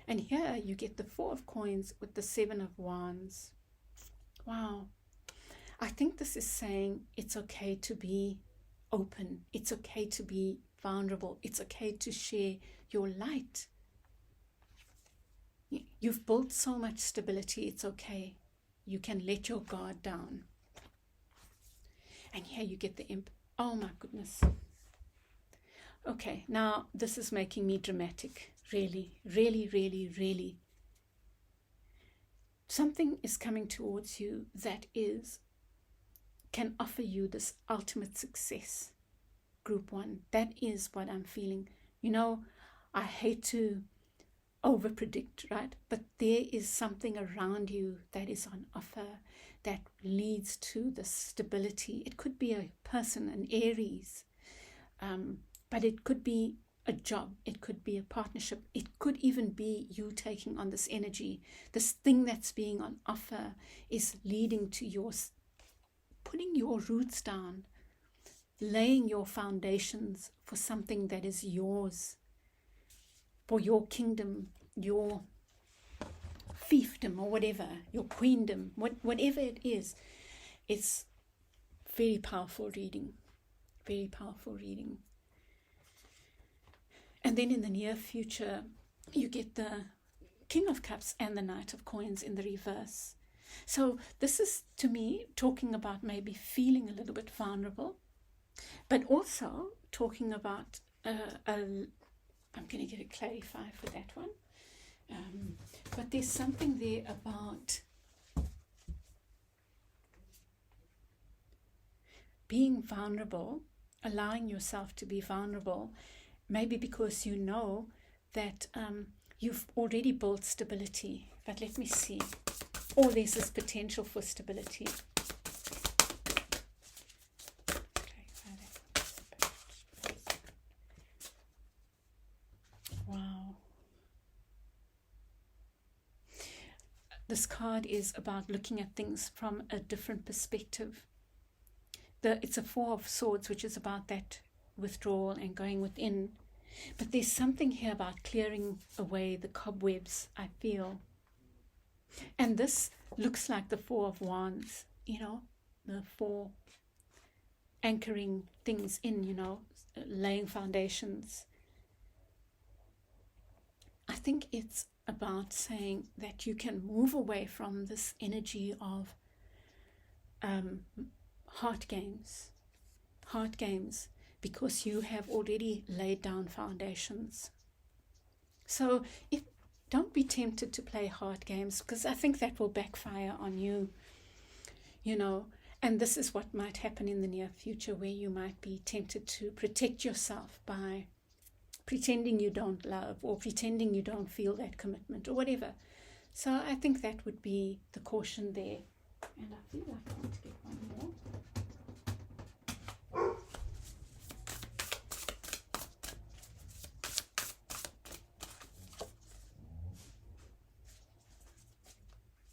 And here you get the 4 of coins with the 7 of wands. Wow. I think this is saying it's okay to be open. It's okay to be vulnerable. It's okay to share your light. You've built so much stability. It's okay. You can let your guard down. And here you get the imp. Oh my goodness. Okay, now this is making me dramatic. Really, really, really, really. Something is coming towards you that can offer you this ultimate success. Group 1. That is what I'm feeling. I hate to overpredict, right? But there is something around you that is on offer that leads to the stability. It could be a person, an Aries, but it could be a job. It could be a partnership. It could even be you taking on this energy. This thing that's being on offer is leading to putting your roots down, laying your foundations for something that is yours, for your kingdom, your fiefdom, or whatever, your queendom, whatever it is. It's very powerful reading. Very powerful reading. And then in the near future, you get the King of Cups and the Knight of Coins in the reverse. So this is, to me, talking about maybe feeling a little bit vulnerable, but also talking about, I'm going to get a clarify for that one. But there's something there about being vulnerable, allowing yourself to be vulnerable, maybe because you know that you've already built stability. But let me see. Or there's this potential for stability. Wow. This card is about looking at things from a different perspective. It's a 4 of Swords, which is about that withdrawal and going within. But there's something here about clearing away the cobwebs, I feel. And this looks like the 4 of Wands, the 4 anchoring things in, laying foundations. I think it's about saying that you can move away from this energy of heart games, because you have already laid down foundations. So don't be tempted to play heart games, because I think that will backfire on you, and this is what might happen in the near future, where you might be tempted to protect yourself by pretending you don't love, or pretending you don't feel that commitment, or whatever. So I think that would be the caution there. And I feel like I want to get one more.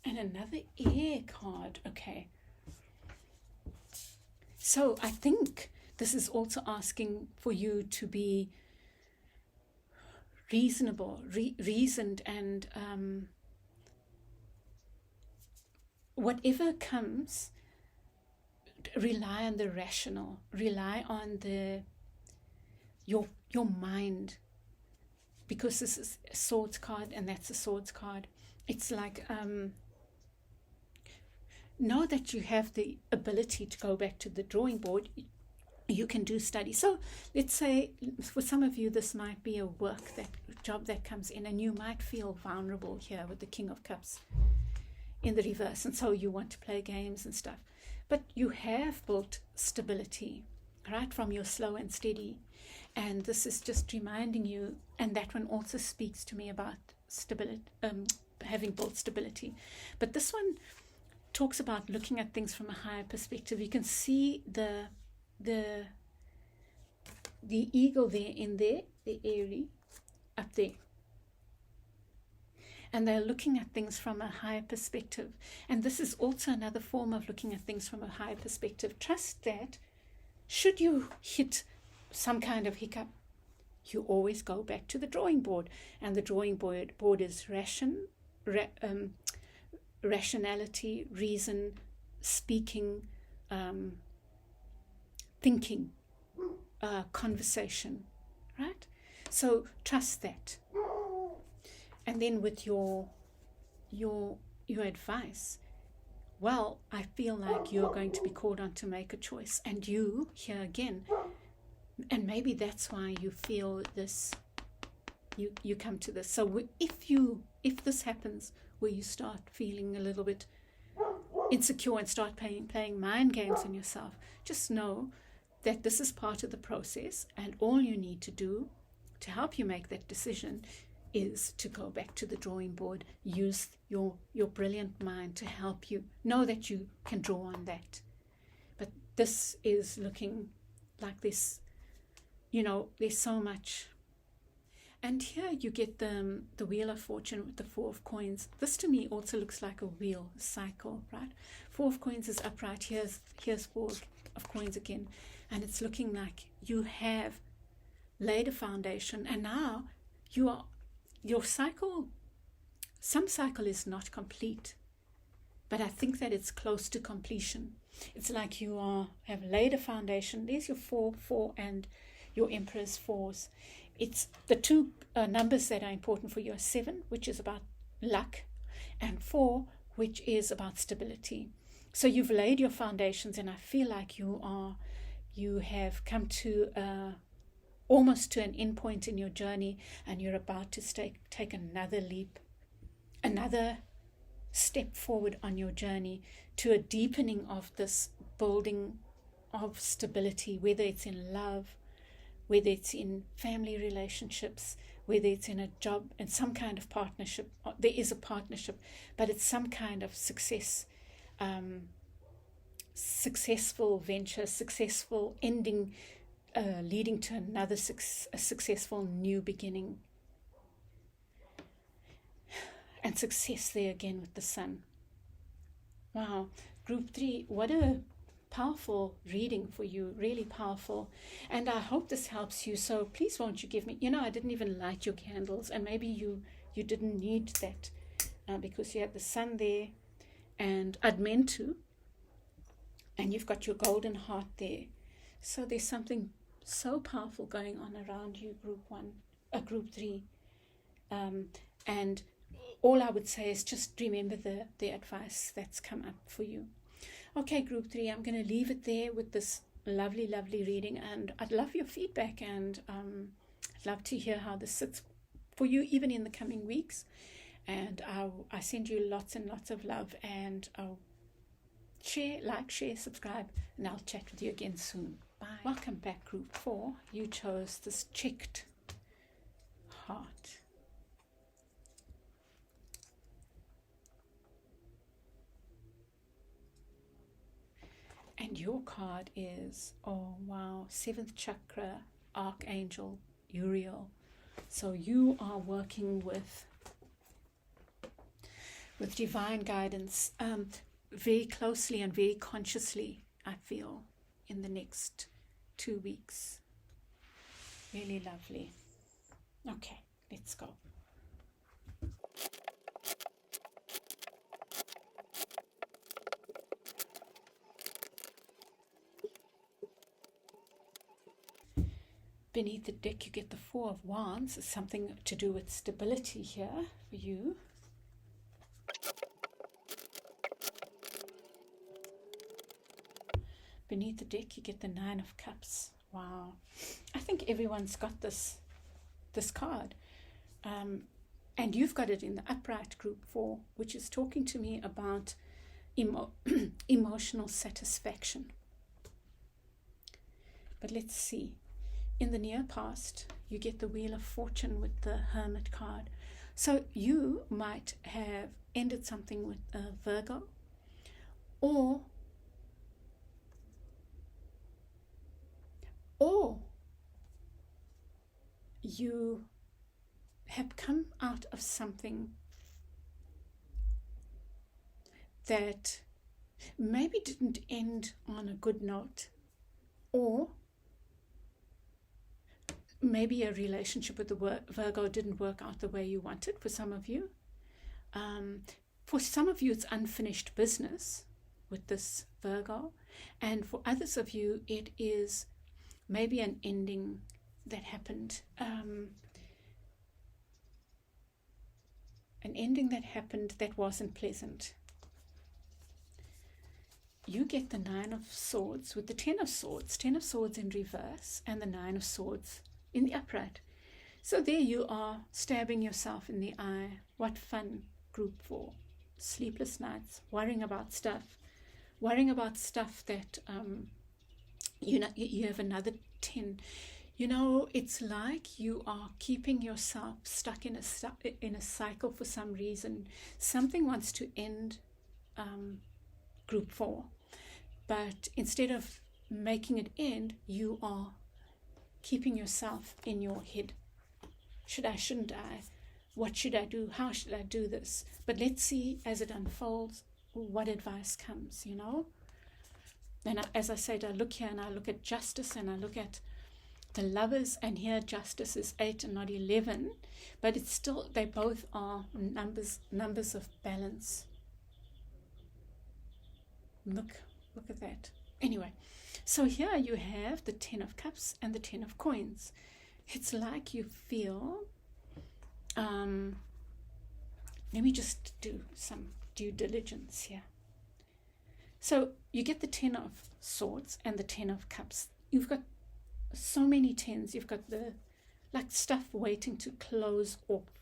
And another air card. Okay. So I think this is also asking for you to be reasonable, reasoned, and whatever comes, rely on the rational, rely on your mind, because this is a swords card and that's a swords card. It's like know that you have the ability to go back to the drawing board. You can do study. So let's say for some of you this might be a job that comes in, and you might feel vulnerable here with the King of Cups in the reverse, and so you want to play games and stuff, but you have built stability right from your slow and steady, and this is just reminding you. And that one also speaks to me about stability, having built stability. But this one talks about looking at things from a higher perspective. You can see the eagle there in there, the airy up there, and they're looking at things from a higher perspective. And this is also another form of looking at things from a higher perspective. Trust that should you hit some kind of hiccup, you always go back to the drawing board, and the drawing board is rationality, reason, speaking, thinking, conversation, right? So trust that. And then with your advice, well, I feel like you're going to be called on to make a choice, and you here again, and maybe that's why you feel this, you come to this. So if this happens where you start feeling a little bit insecure and start playing mind games on yourself, just know that this is part of the process, and all you need to do to help you make that decision is to go back to the drawing board. Use your brilliant mind to help you. Know that you can draw on that. But this is looking like this, there's so much. And here you get the Wheel of Fortune with the Four of Coins. This to me also looks like a wheel, a cycle, right? Four of Coins is upright. Here's Four of Coins again. And it's looking like you have laid a foundation, and now your cycle, some cycle is not complete, but I think that it's close to completion. It's like you have laid a foundation. There's your four, and your Emperor's fours. It's the two numbers that are important for you are 7, which is about luck, and 4, which is about stability. So you've laid your foundations, and I feel like you have come to almost to an end point in your journey, and you're about to take another leap, another step forward on your journey to a deepening of this building of stability, whether it's in love, whether it's in family relationships, whether it's in a job and some kind of partnership. There is a partnership, but it's some kind of successful venture, successful ending, leading to another a successful new beginning. And success there again with the sun. Wow, group 3, what a powerful reading for you, really powerful. And I hope this helps you. So please won't you give me, I didn't even light your candles, and maybe you didn't need that because you had the sun there, and I'd meant to, and you've got your golden heart there. So there's something so powerful going on around you, group 3. And all I would say is just remember the advice that's come up for you. Okay, group 3, I'm going to leave it there with this lovely, lovely reading, and I'd love your feedback, and I'd love to hear how this sits for you even in the coming weeks. And I send you lots and lots of love, and I'll share, subscribe, and I'll chat with you again soon. Bye. Welcome back, group 4. You chose this checked heart. And your card is, oh wow, 7th chakra, Archangel Uriel. So you are working with divine guidance very closely and very consciously, I feel, in the next 2 weeks. Really lovely. Okay, let's go. Beneath the deck, you get the Four of Wands. It's something to do with stability here for you. Beneath the deck, you get the Nine of Cups. Wow. I think everyone's got this card. And you've got it in the upright group 4, which is talking to me about emotional satisfaction. But let's see. In the near past, you get the Wheel of Fortune with the Hermit card. So you might have ended something with a Virgo, or you have come out of something that maybe didn't end on a good note, or maybe a relationship with the Virgo didn't work out the way you wanted for some of you. For some of you, it's unfinished business with this Virgo. And for others of you, it is maybe an ending that happened. An ending that happened that wasn't pleasant. You get the Nine of Swords with the Ten of Swords. Ten of Swords in reverse and the Nine of Swords in the upright. So there you are, stabbing yourself in the eye. What fun, group 4. Sleepless nights, worrying about stuff that you have another 10. It's like you are keeping yourself stuck in a cycle for some reason. Something wants to end group 4, but instead of making it end, you are keeping yourself in your head. Should I, shouldn't I? What should I do? How should I do this? But let's see as it unfolds what advice comes, And as I said, I look here and I look at justice and I look at the Lovers, and here justice is 8 and not 11, but it's still, they both are numbers of balance. Look at that. Anyway, so here you have the 10 of Cups and the 10 of Coins. It's like you feel, let me just do some due diligence here. So you get the 10 of Swords and the 10 of Cups. You've got so many 10s. You've got the stuff waiting to close off.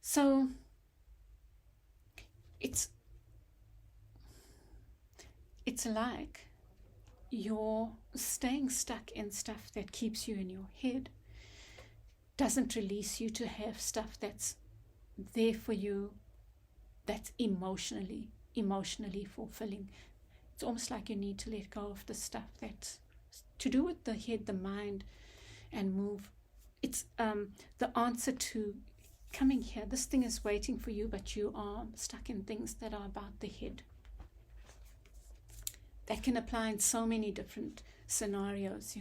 So it's like you're staying stuck in stuff that keeps you in your head, doesn't release you to have stuff that's there for you, that's emotionally fulfilling. It's almost like you need to let go of the stuff that's to do with the head, the mind, and move. It's the answer to coming here. This thing is waiting for you, but you are stuck in things that are about the head. That can apply in so many different scenarios,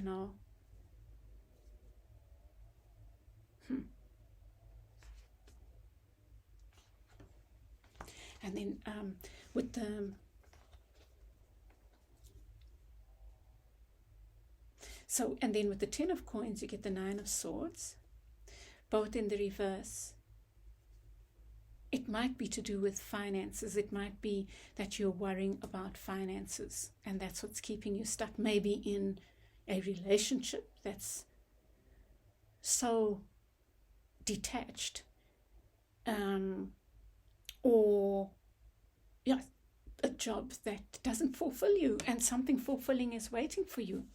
And then with the with the 10 of Coins, you get the 9 of Swords, both in the reverse. It might be to do with finances. It might be that you're worrying about finances, and that's what's keeping you stuck. Maybe in a relationship that's so detached, or a job that doesn't fulfill you, and something fulfilling is waiting for you.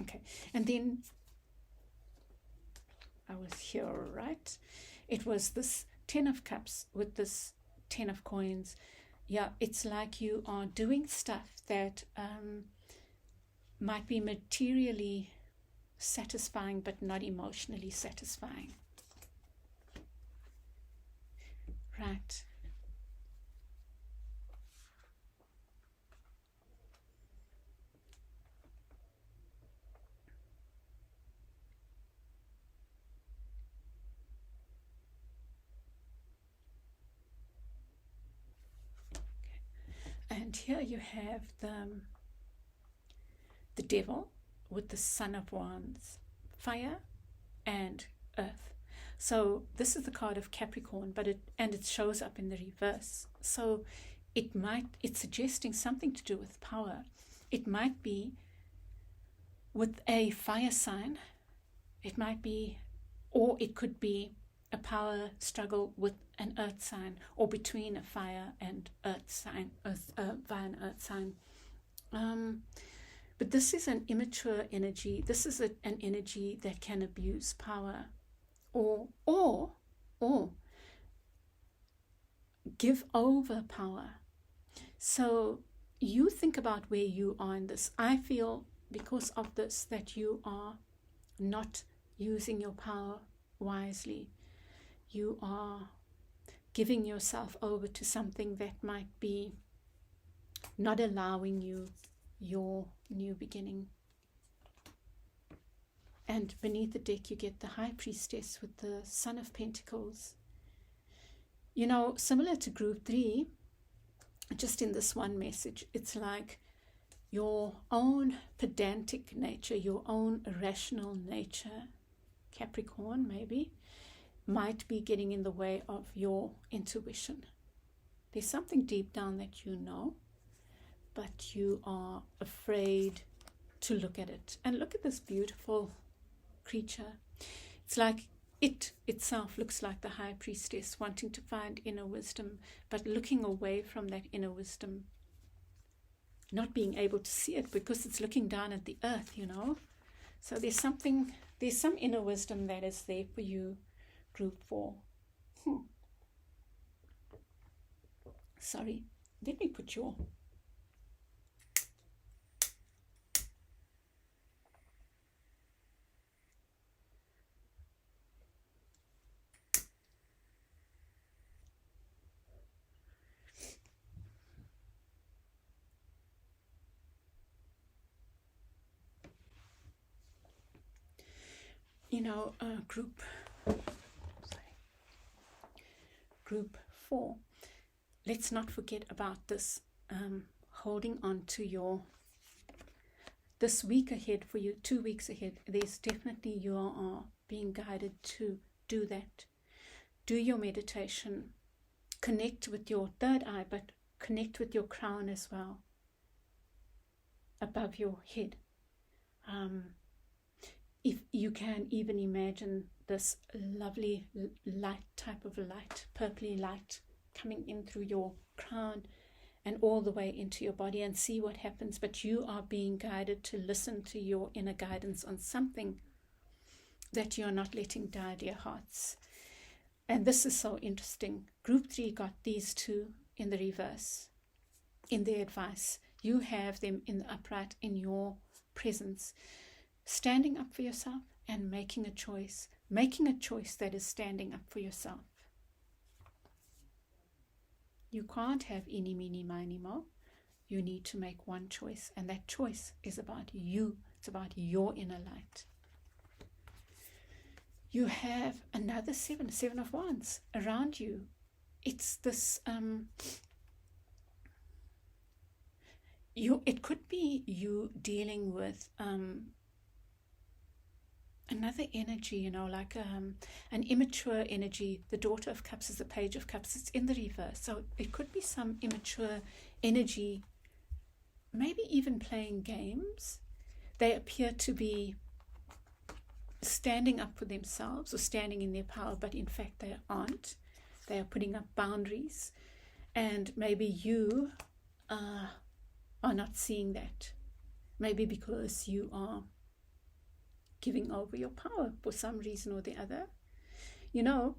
Okay, and then I I was here, right? It was this 10 of cups with this 10 of coins. Yeah, it's like you are doing stuff that might be materially satisfying but not emotionally satisfying. Right. And here you have the devil with the Son of Wands, fire and earth. So this is the card of Capricorn, but it shows up in the reverse. So it's suggesting something to do with power. It might be with a fire sign. It might be, or it could be a power struggle with an earth sign, or between a fire and earth sign, fire and earth sign. But this is an immature energy. This is an energy that can abuse power, or give over power. So you think about where you are in this. I feel because of this that you are not using your power wisely. You are giving yourself over to something that might be not allowing you your new beginning. And beneath the deck you get the High Priestess with the Son of Pentacles. You know, similar to Group 3, just in this one message, it's like your own pedantic nature, your own irrational nature, Capricorn maybe, might be getting in the way of your intuition. There's something deep down that you know, but you are afraid to look at it. And look at this beautiful creature. It's like it itself looks like the High Priestess, wanting to find inner wisdom, but looking away from that inner wisdom, not being able to see it because it's looking down at the earth, you know. So there's some inner wisdom that is there for you, Group 4. Sorry, let me put your Group 4. Let's not forget about this, holding on to this week ahead for you, 2 weeks ahead. There's definitely, you are being guided to do that. Do your meditation, connect with your third eye, but connect with your crown as well, above your head. If you can even imagine this lovely light, type of light, purpley light, coming in through your crown and all the way into your body, and see what happens. But you are being guided to listen to your inner guidance on something that you're not letting die, dear hearts. And this is so interesting. Group 3 got these two in the reverse, in their advice. You have them in the upright, in your presence, standing up for yourself and making a choice that is standing up for yourself. You can't have eeny, meeny, miny, mo. You need to make one choice, and that choice is about you. It's about your inner light. You have another seven of wands around you. It's this it could be you dealing with another energy, you know, like an immature energy. The Daughter of Cups is the Page of Cups. It's in the reverse. So it could be some immature energy, maybe even playing games. They appear to be standing up for themselves or standing in their power, but in fact they aren't. They are putting up boundaries, and maybe you are not seeing that. Maybe because you are giving over your power for some reason or the other. You know,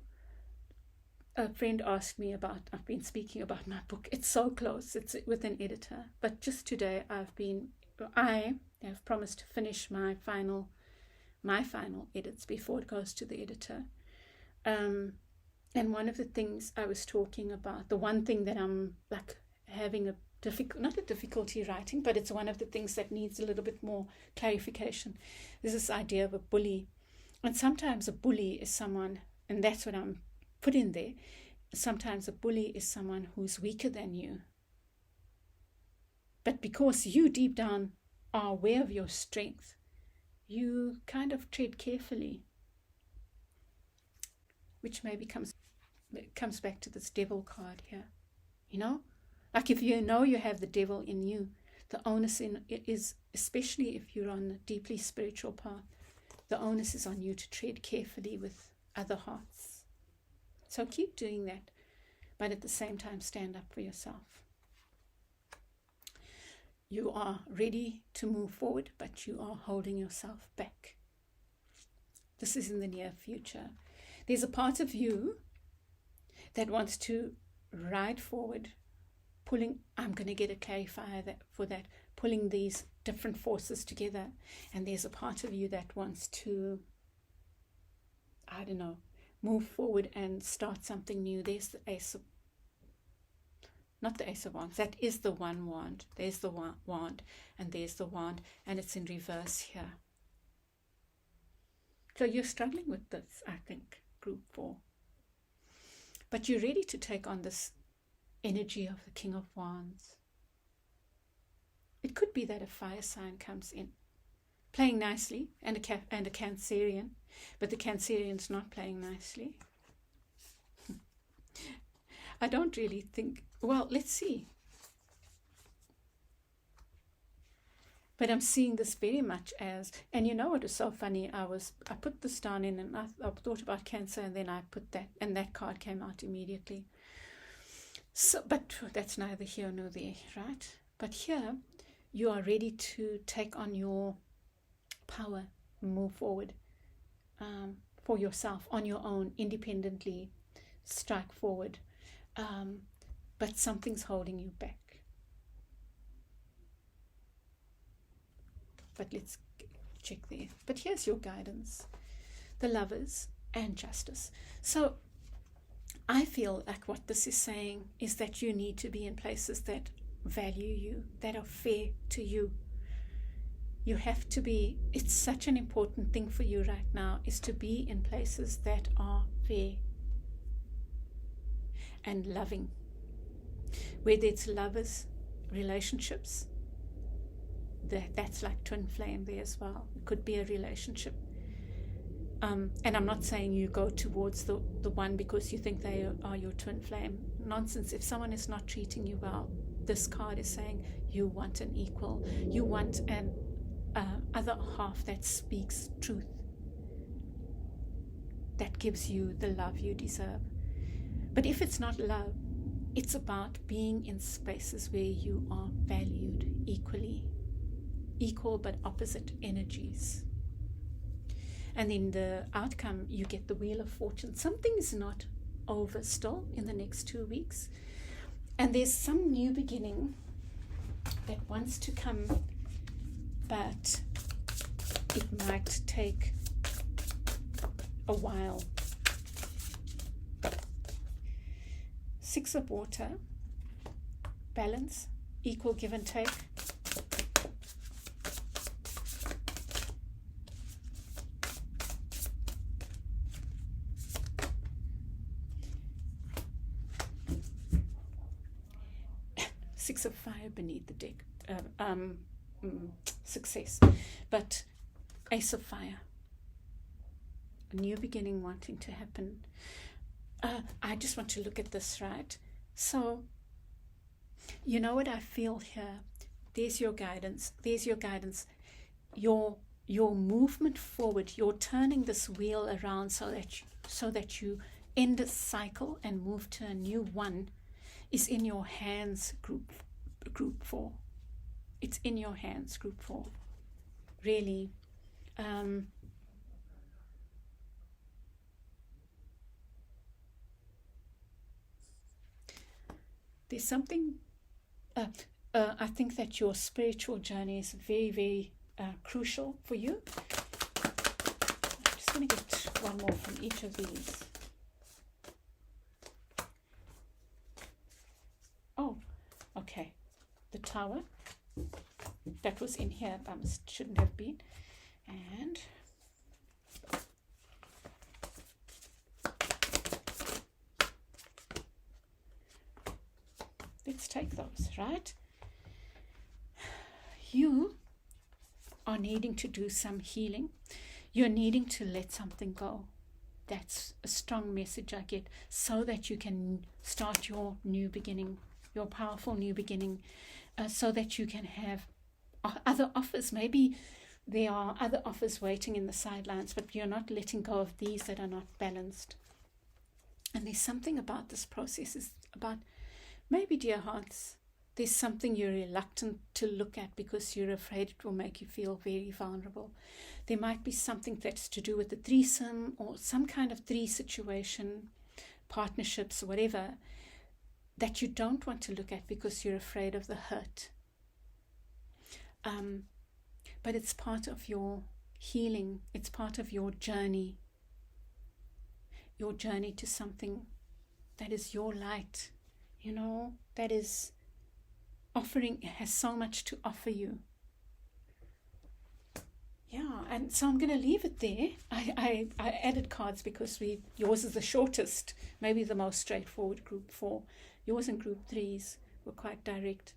a friend asked me about, I've been speaking about my book. It's so close, it's with an editor. But just today I have promised to finish my final edits before it goes to the editor. And one of the things I was talking about, the one thing that I'm like having not a difficulty writing, but it's one of the things that needs a little bit more clarification, is this idea of a bully. And sometimes a bully is someone, and that's what I'm put in there, sometimes a bully is someone who's weaker than you. But because you deep down are aware of your strength, you kind of tread carefully, which maybe comes back to this devil card here. You know, like if you know you have the devil in you, the onus is, especially if you're on a deeply spiritual path, the onus is on you to tread carefully with other hearts. So keep doing that, but at the same time stand up for yourself. You are ready to move forward, but you are holding yourself back. This is in the near future. There's a part of you that wants to ride forward, I'm going to get a clarifier for that, pulling these different forces together. And there's a part of you that wants to, move forward and start something new. There's the not the Ace of Wands, that is the one wand. There's the wand, and there's the wand, and it's in reverse here. So you're struggling with this, I think, group 4. But you're ready to take on this energy of the King of Wands. It could be that a fire sign comes in, playing nicely, and a Cancerian, but the Cancerian's not playing nicely. I don't really think, well, let's see. But I'm seeing this very much as, and you know what was so funny, I put this down in, and I thought about Cancer, and then I put that, and that card came out immediately. So, but that's neither here nor there, right? But here, you are ready to take on your power, move forward for yourself, on your own, independently, strike forward. But something's holding you back. But let's check there. But here's your guidance. The Lovers and Justice. So I feel like what this is saying is that you need to be in places that value you, that are fair to you. You have to be, it's such an important thing for you right now, is to be in places that are fair and loving. Whether it's lovers, relationships, that's like twin flame there as well. It could be a relationship. And I'm not saying you go towards the one because you think they are your twin flame. Nonsense. If someone is not treating you well, this card is saying you want an equal. You want an other half that speaks truth, that gives you the love you deserve. But if it's not love, it's about being in spaces where you are valued equally, equal but opposite energies. And in the outcome, you get the Wheel of Fortune. Something is not over still in the next 2 weeks. And there's some new beginning that wants to come, but it might take a while. 6 of Water, balance, equal give and take. Six of Fire beneath the deck, success, but Ace of Fire, a new beginning wanting to happen. I just want to look at this, right? So, you know what I feel here? There's your guidance. There's your guidance. Your movement forward. You're turning this wheel around so that you end a cycle and move to a new one. Is in your hands, group 4. It's in your hands, group 4. Really. There's something, I think that your spiritual journey is very, very crucial for you. I'm just going to get one more from each of these. Oh, okay. The Tower. That was in here, but shouldn't have been. And let's take those, right? You are needing to do some healing. You're needing to let something go. That's a strong message I get, so that you can start your new beginning, your powerful new beginning, so that you can have other offers. Maybe there are other offers waiting in the sidelines, but you're not letting go of these that are not balanced. And there's something about this process, is about, maybe, dear hearts, there's something you're reluctant to look at because you're afraid it will make you feel very vulnerable. There might be something that's to do with the threesome or some kind of three situation, partnerships, whatever, that you don't want to look at because you're afraid of the hurt. But it's part of your healing. It's part of your journey to something that is your light, that is offering, has so much to offer you. Yeah, and so I'm going to leave it there. I added cards because yours is the shortest, maybe the most straightforward, group 4. Yours and group 3s were quite direct.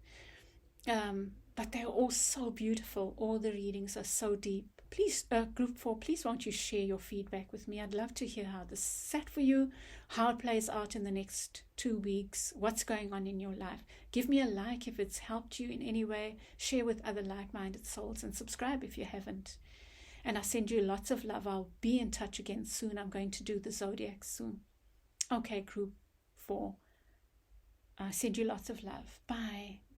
But they're all so beautiful. All the readings are so deep. Please, group 4, please won't you share your feedback with me? I'd love to hear how this sat for you, how it plays out in the next 2 weeks, what's going on in your life. Give me a like if it's helped you in any way. Share with other like-minded souls, and subscribe if you haven't. And I send you lots of love. I'll be in touch again soon. I'm going to do the zodiac soon. Okay, group 4. I send you lots of love. Bye.